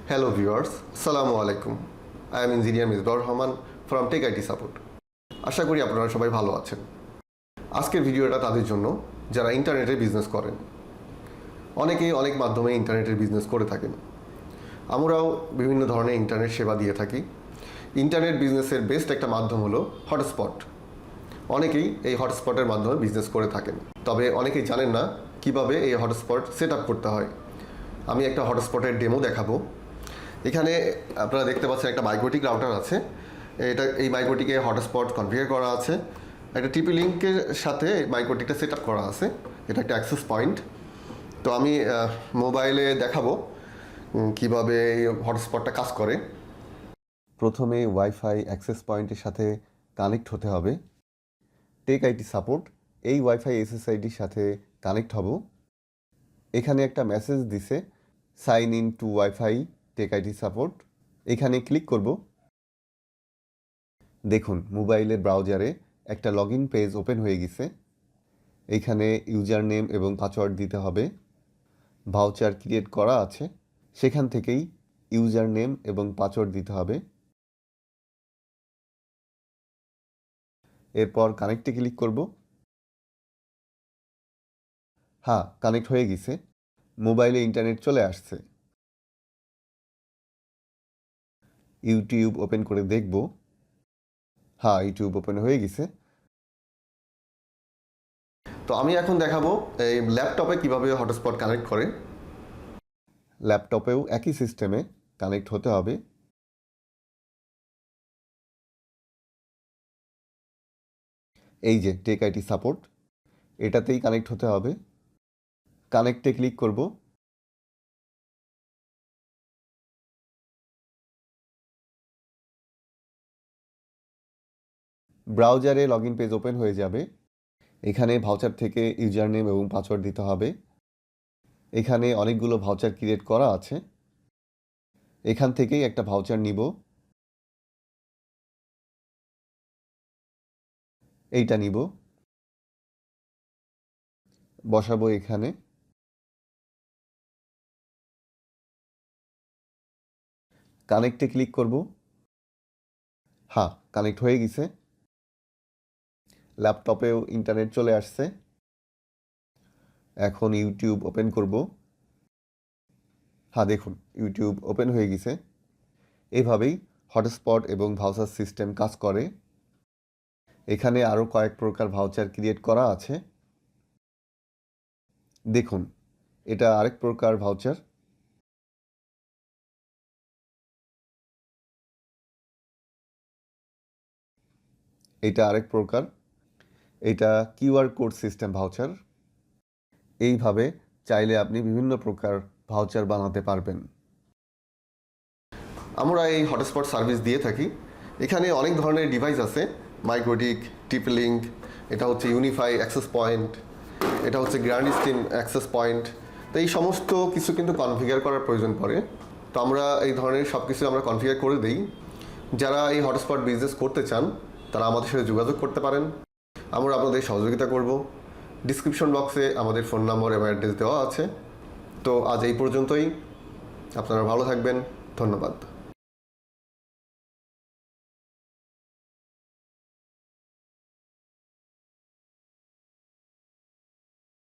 Hello viewers, Assalamu alaikum. I am Engineer Misbah Rahman from text.techit support. আশা করি আপনারা সবাই ভালো আছেন। আজকের ভিডিওটা তাদের জন্য যারা ইন্টারনেটে বিজনেস করেন। অনেকেই অনেক মাধ্যমে ইন্টারনেটের বিজনেস করে থাকেন। আমরাও বিভিন্ন ধরনের ইন্টারনেট সেবা দিয়ে থাকি। ইন্টারনেট বিজনেসের বেস্ট একটা মাধ্যম হলো হটস্পট। অনেকেই এই হটস্পটের মাধ্যমে বিজনেস করে থাকেন। তবে অনেকেই জানেন না কিভাবে এই হটস্পট সেট আপ করতে হয়। আমি একটা হটস্পটের ডেমো দেখাবো। এখানে আপনারা দেখতে পাচ্ছেন একটা মাইক্রোটিক রাউটার আছে। এই মাইক্রোটিকে হটস্পট কনফিগার করা আছে। একটা টিপি লিঙ্কের সাথে মাইক্রোটিকটা সেট আপ করা আছে। এটা একটা অ্যাক্সেস পয়েন্ট। তো আমি মোবাইলে দেখাবো কিভাবে এই হটস্পটটা কাজ করে। প্রথমে ওয়াইফাই অ্যাক্সেস পয়েন্টের সাথে কানেক্ট হতে হবে। text.techit সাপোর্ট এই ওয়াইফাই এসএসআইডির সাথে কানেক্ট হব। এখানে একটা মেসেজ দিছে sign in to wifi text.techit support. এখানে ক্লিক করব। দেখুন মোবাইলের ব্রাউজারে একটা লগ ইন পেজ ওপেন হয়ে গেছে। এইখানে ইউজার নেম এবং পাসওয়ার্ড দিতে হবে। ভাউচার ক্রিয়েট করা আছে, সেখান থেকেই ইউজার নেম এবং পাসওয়ার্ড দিতে হবে। এরপর কানেক্টে ক্লিক করব। হ্যাঁ, কানেক্ট হয়ে গেছে। মোবাইলে ইন্টারনেট চলে আসছে। ইউটিউব ওপেন করে দেখব। হ্যাঁ, ইউটিউব ওপেন হয়ে গেছে। তো আমি এখন দেখাবো এই ল্যাপটপে কিভাবে হটস্পট কানেক্ট করে। ল্যাপটপেও একই সিস্টেমে কানেক্ট হতে হবে। এই যে text.techit সাপোর্ট, এটাতেই কানেক্ট হতে হবে। কানেক্টে ক্লিক করব। ব্রাউজারে লগ ইন পেজ ওপেন হয়ে যাবে। এখানে ভাউচার থেকে ইউজার নেম এবং পাসওয়ার্ড দিতে হবে। এখানে অনেকগুলো ভাউচার ক্রিয়েট করা আছে। এখান থেকেই একটা ভাউচার নিব। এইটা নিব, বসাবো এখানে। কানেক্টে ক্লিক করব। হ্যাঁ, কানেক্ট হয়ে গেছে। ল্যাপটপেও ইন্টারনেট চলে আসছে। এখন ইউটিউব ওপেন করব। হ্যাঁ, দেখুন ইউটিউব ওপেন হয়ে গেছে। এভাবেই হটস্পট এবং ভাউচার সিস্টেম কাজ করে। এখানে আরও কয়েক প্রকার ভাউচার ক্রিয়েট করা আছে। দেখুন, এটা আরেক প্রকার ভাউচার। এটা আরেক প্রকার। এটা কিউআর কোড সিস্টেম ভাউচার। এইভাবে চাইলে আপনি বিভিন্ন প্রকার ভাউচার বানাতে পারবেন। আমরা এই হটস্পট সার্ভিস দিয়ে থাকি। এখানে অনেক ধরনের ডিভাইস আছে। মাইক্রোটিক, টিপি লিঙ্ক, এটা হচ্ছে ইউনিফাই অ্যাক্সেস পয়েন্ট, এটা হচ্ছে গ্র্যান্ড স্ট্রিম অ্যাক্সেস পয়েন্ট। তো এই সমস্ত কিছু কিন্তু কনফিগার করার প্রয়োজন পড়ে। তো আমরা এই ধরনের সব কিছু আমরা কনফিগার করে দিই। যারা এই হটস্পট বিজনেস করতে চান তারা আমাদের সাথে যোগাযোগ করতে পারেন। আমরা আপনাদের সহযোগিতা করব। ডিসক্রিপশন বক্সে আমাদের ফোন নম্বর এবং অ্যাড্রেস দেওয়া আছে। তো আজ এই পর্যন্তই। আপনারা ভালো থাকবেন। ধন্যবাদ।